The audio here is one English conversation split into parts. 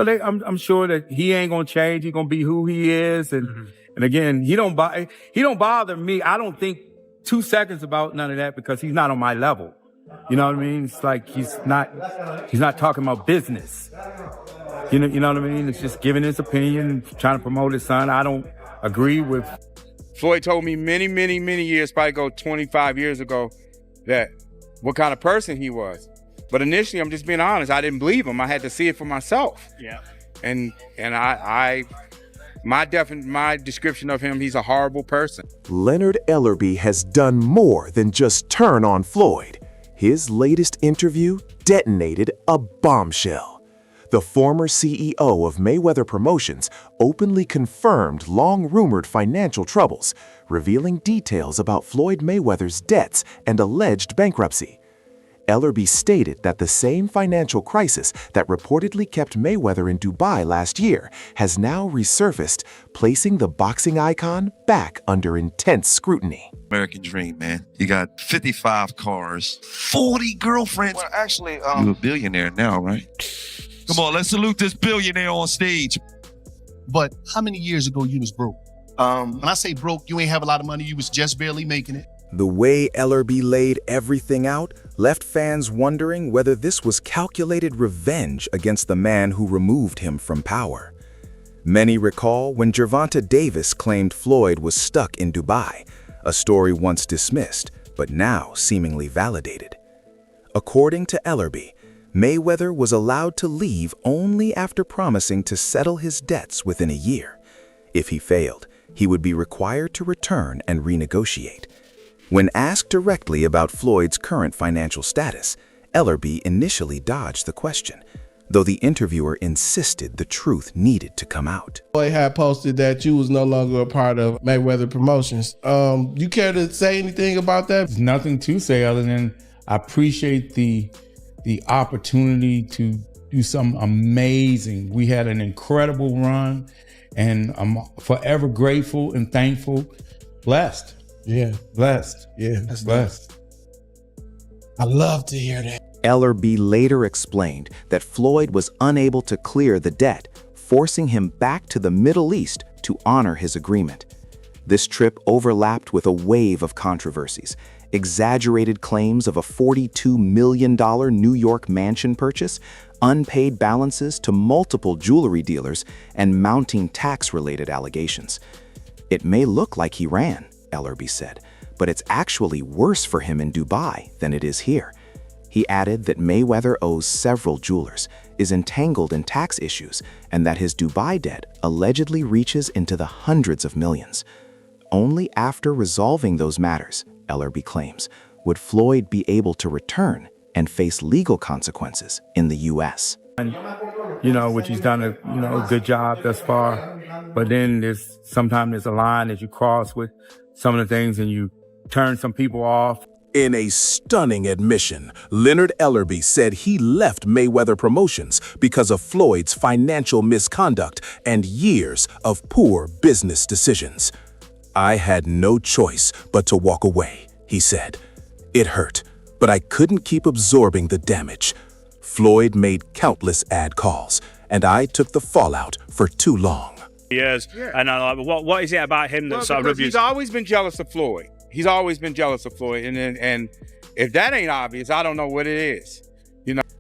So I'm sure that he ain't gonna change. He's gonna be who he is. And again, he don't bother me. I don't think 2 seconds about none of that because he's not on my level. You know what I mean? It's like he's not talking about business. You know what I mean? It's just giving his opinion, trying to promote his son. I don't agree with. Floyd told me many years, probably 25 years ago, that what kind of person he was. But initially, I'm just being honest, I didn't believe him. I had to see it for myself. Yeah. And my description of him, he's a horrible person. Leonard Ellerbe has done more than just turn on Floyd. His latest interview detonated a bombshell. The former CEO of Mayweather Promotions openly confirmed long-rumored financial troubles, revealing details about Floyd Mayweather's debts and alleged bankruptcy. Ellerbe stated that the same financial crisis that reportedly kept Mayweather in Dubai last year has now resurfaced, placing the boxing icon back under intense scrutiny. American dream, man. You got 55 cars, 40 girlfriends. Well, actually, you're a billionaire now, right? Come on, let's salute this billionaire on stage. But how many years ago you was broke? When I say broke, you ain't have a lot of money, you was just barely making it. The way Ellerbe laid everything out left fans wondering whether this was calculated revenge against the man who removed him from power. Many recall when Gervonta Davis claimed Floyd was stuck in Dubai, a story once dismissed, but now seemingly validated. According to Ellerbe, Mayweather was allowed to leave only after promising to settle his debts within a year. If he failed, he would be required to return and renegotiate. When asked directly about Floyd's current financial status, Ellerbe initially dodged the question, though the interviewer insisted the truth needed to come out. Floyd had posted that you was no longer a part of Mayweather Promotions. You care to say anything about that? There's nothing to say other than I appreciate the opportunity to do something amazing. We had an incredible run, and I'm forever grateful and thankful, blessed. Yeah. Blessed. Yeah. That's blessed. I love to hear that. Ellerbe later explained that Floyd was unable to clear the debt, forcing him back to the Middle East to honor his agreement. This trip overlapped with a wave of controversies, exaggerated claims of a $42 million New York mansion purchase, unpaid balances to multiple jewelry dealers, and mounting tax-related allegations. It may look like he ran, Ellerbe said, but it's actually worse for him in Dubai than it is here. He added that Mayweather owes several jewelers, is entangled in tax issues, and that his Dubai debt allegedly reaches into the hundreds of millions. Only after resolving those matters, Ellerbe claims, would Floyd be able to return and face legal consequences in the U.S. Which he's done a good job thus far. But then sometimes there's a line that you cross with some of the things and you turn some people off. In a stunning admission, Leonard Ellerbe said he left Mayweather Promotions because of Floyd's financial misconduct and years of poor business decisions. "I had no choice but to walk away," he said. "It hurt, but I couldn't keep absorbing the damage. Floyd made countless ad calls, and I took the fallout for too long." Yes, and what is it about him that sort of He's always been jealous of Floyd. He's always been jealous of Floyd, and if that ain't obvious, I don't know what it is.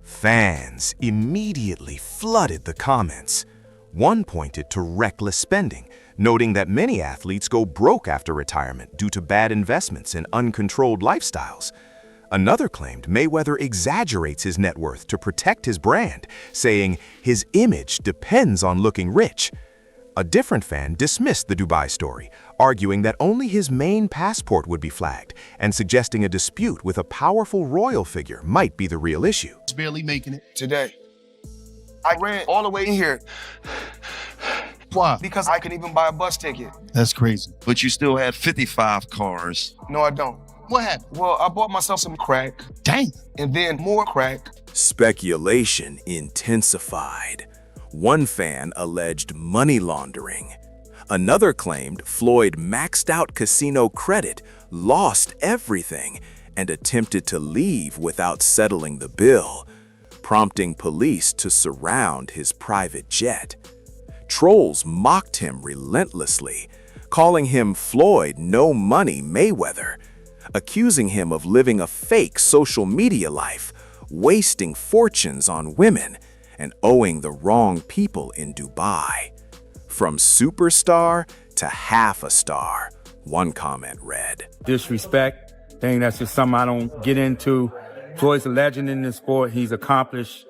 Fans immediately flooded the comments. One pointed to reckless spending, noting that many athletes go broke after retirement due to bad investments and uncontrolled lifestyles. Another claimed Mayweather exaggerates his net worth to protect his brand, saying his image depends on looking rich. A different fan dismissed the Dubai story, arguing that only his main passport would be flagged and suggesting a dispute with a powerful royal figure might be the real issue. barely making it. Today, I ran all the way in here. Why? Because I couldn't even buy a bus ticket. That's crazy. But you still had 55 cars. No, I don't. What happened? Well, I bought myself some crack. Dang. And then more crack. Speculation intensified. One fan alleged money laundering. Another claimed Floyd maxed out casino credit, lost everything, and attempted to leave without settling the bill. prompting police to surround his private jet. Trolls mocked him relentlessly, calling him Floyd No Money Mayweather, accusing him of living a fake social media life, wasting fortunes on women, and owing the wrong people in Dubai. From superstar to half a star, one comment read. Disrespect, thing that's just something I don't get into. Floyd's a legend in the sport. He's accomplished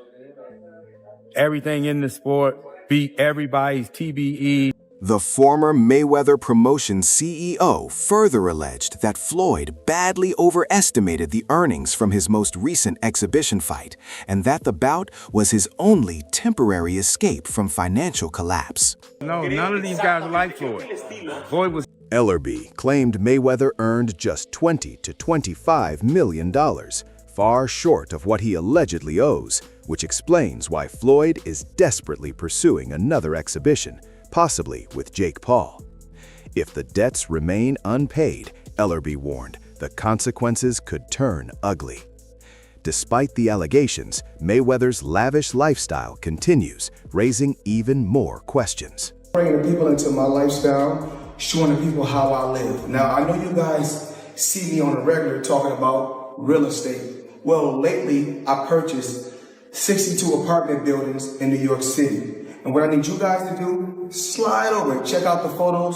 everything in the sport, beat everybody's TBE. The former Mayweather Promotions CEO further alleged that Floyd badly overestimated the earnings from his most recent exhibition fight, and that the bout was his only temporary escape from financial collapse. No, none of these guys are like Floyd. Floyd was... Ellerbe claimed Mayweather earned just $20 to $25 million, far short of what he allegedly owes, which explains why Floyd is desperately pursuing another exhibition, possibly with Jake Paul. If the debts remain unpaid, Ellerbe warned, the consequences could turn ugly. Despite the allegations, Mayweather's lavish lifestyle continues, raising even more questions. Bringing the people into my lifestyle, showing the people how I live. Now, I know you guys see me on a regular talking about real estate. Well, lately, I purchased 62 apartment buildings in New York City. And what I need you guys to do, slide over and check out the photos.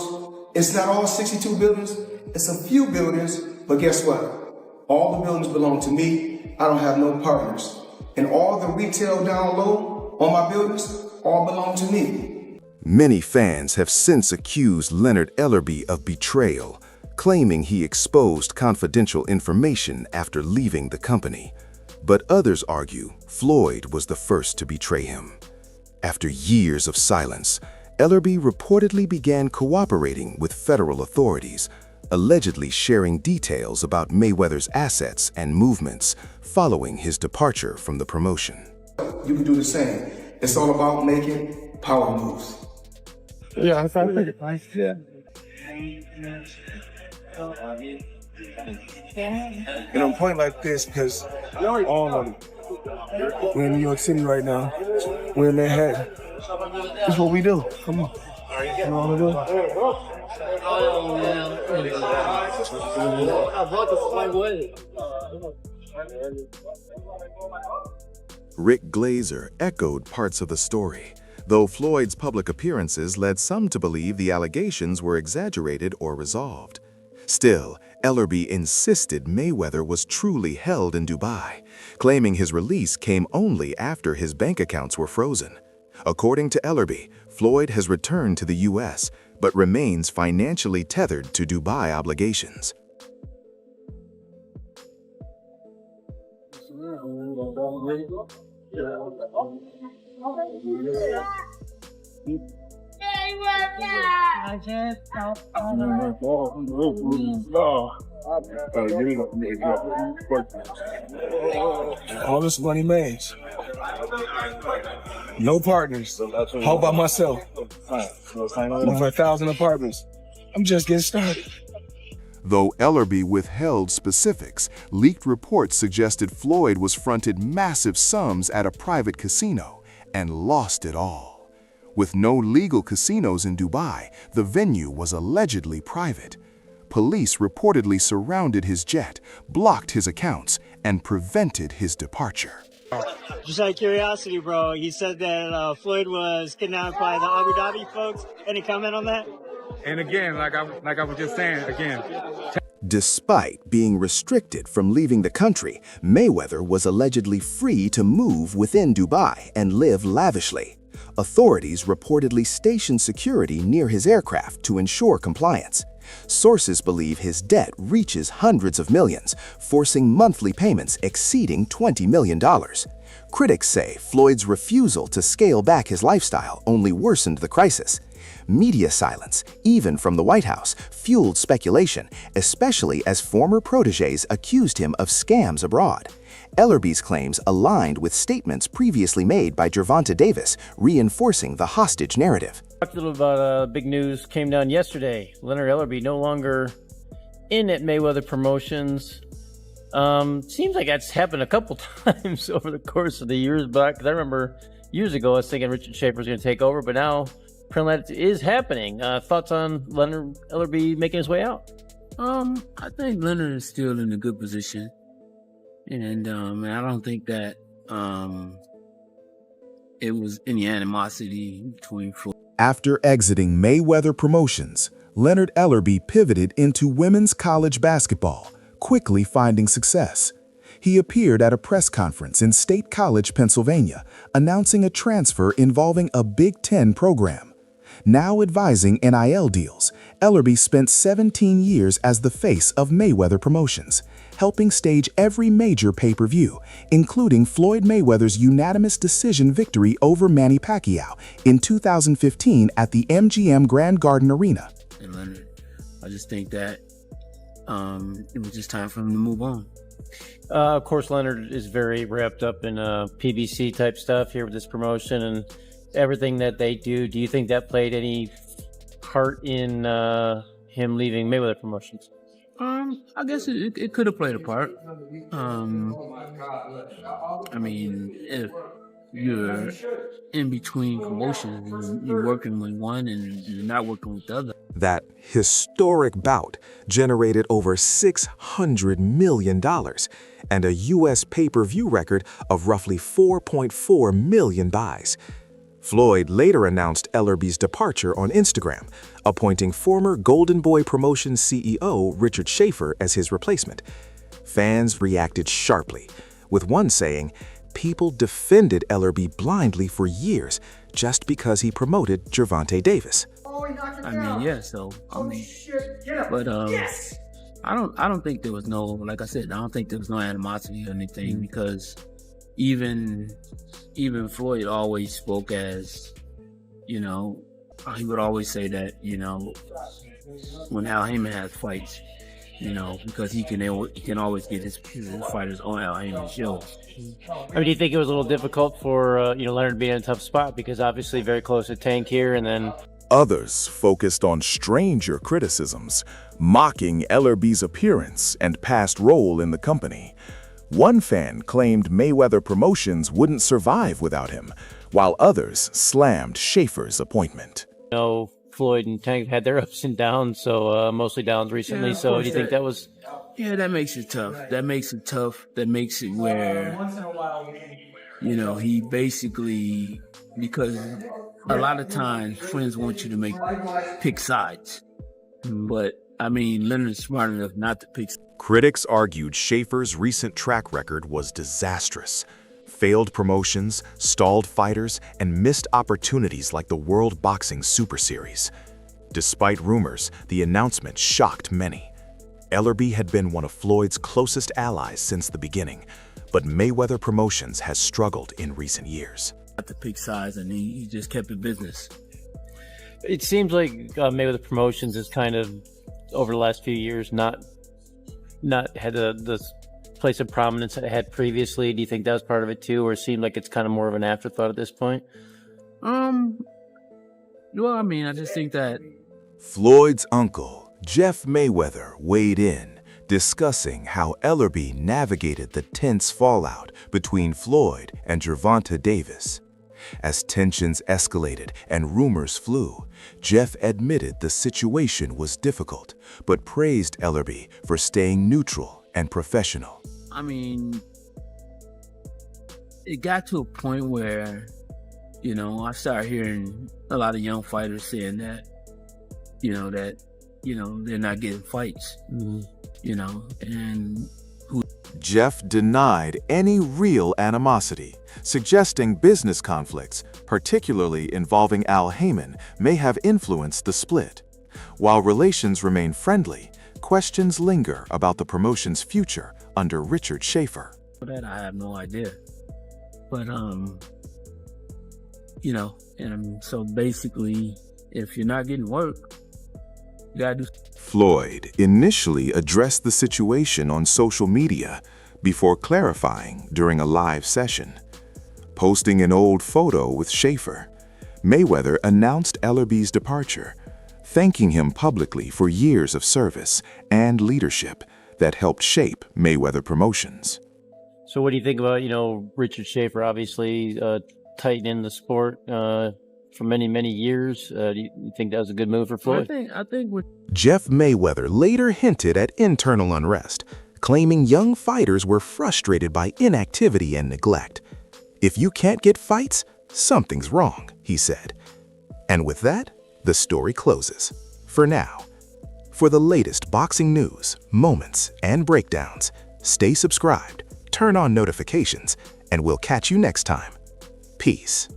It's not all 62 buildings, it's a few buildings, but guess what? All the buildings belong to me. I don't have no partners. And all the retail down low on my buildings all belong to me. Many fans have since accused Leonard Ellerbe of betrayal, claiming he exposed confidential information after leaving the company. But others argue Floyd was the first to betray him. After years of silence, Ellerbe reportedly began cooperating with federal authorities, allegedly sharing details about Mayweather's assets and movements following his departure from the promotion. You can do the same. It's all about making power moves. Yeah, I found it. Yeah. And I'm pointing like this because all of them. We're in New York City right now. We're in Manhattan. This is what we do. Come on. You know what I'm Rick Glazer echoed parts of the story, though Floyd's public appearances led some to believe the allegations were exaggerated or resolved. Still, Ellerbe insisted Mayweather was truly held in Dubai, claiming his release came only after his bank accounts were frozen. According to Ellerbe, Floyd has returned to the U.S., but remains financially tethered to Dubai obligations. All this money made. No partners. All by myself. Over 1,000 apartments. I'm just getting started. Though Ellerbe withheld specifics, leaked reports suggested Floyd was fronted massive sums at a private casino and lost it all. With no legal casinos in Dubai, the venue was allegedly private. Police reportedly surrounded his jet, blocked his accounts, and prevented his departure. Just out of curiosity, bro, he said that Floyd was kidnapped by the Abu Dhabi folks. Any comment on that? And again, like I was just saying, again. Despite being restricted from leaving the country, Mayweather was allegedly free to move within Dubai and live lavishly. Authorities reportedly stationed security near his aircraft to ensure compliance. Sources believe his debt reaches hundreds of millions, forcing monthly payments exceeding $20 million. Critics say Floyd's refusal to scale back his lifestyle only worsened the crisis. Media silence, even from the White House, fueled speculation, especially as former protégés accused him of scams abroad. Ellerbe's claims aligned with statements previously made by Gervonta Davis, reinforcing the hostage narrative. Talked a little about big news came down yesterday. Leonard Ellerbe no longer in at Mayweather Promotions. Seems like that's happened a couple times over the course of the years back. 'Cause I remember years ago I was thinking Richard Schaefer was going to take over, but now apparently that is happening. Thoughts on Leonard Ellerbe making his way out? I think Leonard is still in a good position, and I don't think that it was any animosity between Floyd. After exiting Mayweather Promotions, Leonard Ellerbe pivoted into women's college basketball, quickly finding success. He appeared at a press conference in State College, Pennsylvania, announcing a transfer involving a Big Ten program. Now advising NIL deals, Ellerbe spent 17 years as the face of Mayweather Promotions, helping stage every major pay-per-view, including Floyd Mayweather's unanimous decision victory over Manny Pacquiao in 2015 at the MGM Grand Garden Arena. And Leonard, I just think that it was just time for him to move on. Of course, Leonard is very wrapped up in PBC type stuff here with this promotion and everything that they do. Do you think that played any part in him leaving Mayweather Promotions? I guess it could have played a part. I mean, if you're in between promotions and you're working with one and you're not working with the other. That historic bout generated over $600 million and a U.S. pay-per-view record of roughly 4.4 million buys. Floyd later announced Ellerbe's departure on Instagram, appointing former Golden Boy Promotions CEO Richard Schaefer as his replacement. Fans reacted sharply, with one saying, "People defended Ellerbe blindly for years just because he promoted Gervonta Davis." I mean, yeah. So but I don't think there was no, like I said, I don't think there was no animosity or anything because even Floyd always spoke as, you know, he would always say that, you know, when Al Heyman has fights, you know, because he can always get his fighters on Al Heyman's show. I mean, do you think it was a little difficult for Leonard being in a tough spot because obviously very close to Tank here, and then Others focused on stranger criticisms, mocking Ellerbe's appearance and past role in the company. One fan claimed Mayweather Promotions wouldn't survive without him, while others slammed Schaefer's appointment. you know, Floyd and Tank had their ups and downs, so mostly downs recently. Yeah, so do you think that was? Yeah, that makes it tough. That makes it tough. That makes it where, you know, he basically, because a lot of times friends want you to pick sides. But, I mean, Leonard's smart enough not to pick sides. Critics argued Schaefer's recent track record was disastrous. Failed promotions, stalled fighters, and missed opportunities like the World Boxing Super Series. Despite rumors, the announcement shocked many. Ellerbe had been one of Floyd's closest allies since the beginning, but Mayweather Promotions has struggled in recent years. Not to pick sides, and he just kept it business. It seems like Mayweather Promotions is kind of, over the last few years, not had the place of prominence it had previously. Do you think that was part of it too, or it seemed like it's kind of more of an afterthought at this point? Well, I mean, I just think that Floyd's uncle, Jeff Mayweather, weighed in, discussing how Ellerbe navigated the tense fallout between Floyd and Gervonta Davis. As tensions escalated and rumors flew, Jeff admitted the situation was difficult, but praised Ellerbe for staying neutral and professional. I mean, it got to a point where, you know, I started hearing a lot of young fighters saying that, they're not getting fights, and Jeff denied any real animosity, suggesting business conflicts, particularly involving Al Heyman, may have influenced the split. While relations remain friendly, questions linger about the promotion's future under Richard Schaefer. For that, I have no idea. But, and so basically, if you're not getting work, you gotta do. Floyd initially addressed the situation on social media before clarifying during a live session. Posting an old photo with Schaefer, Mayweather announced Ellerbe's departure, thanking him publicly for years of service and leadership, that helped shape Mayweather Promotions. So what do you think about, Richard Schaefer, obviously tightening the sport for many, many years? Do you think that was a good move for Floyd? I think with Jeff Mayweather later hinted at internal unrest, claiming young fighters were frustrated by inactivity and neglect. If you can't get fights, something's wrong, he said. And with that, the story closes. For now. For the latest boxing news, moments, and breakdowns, stay subscribed, turn on notifications, and we'll catch you next time. Peace.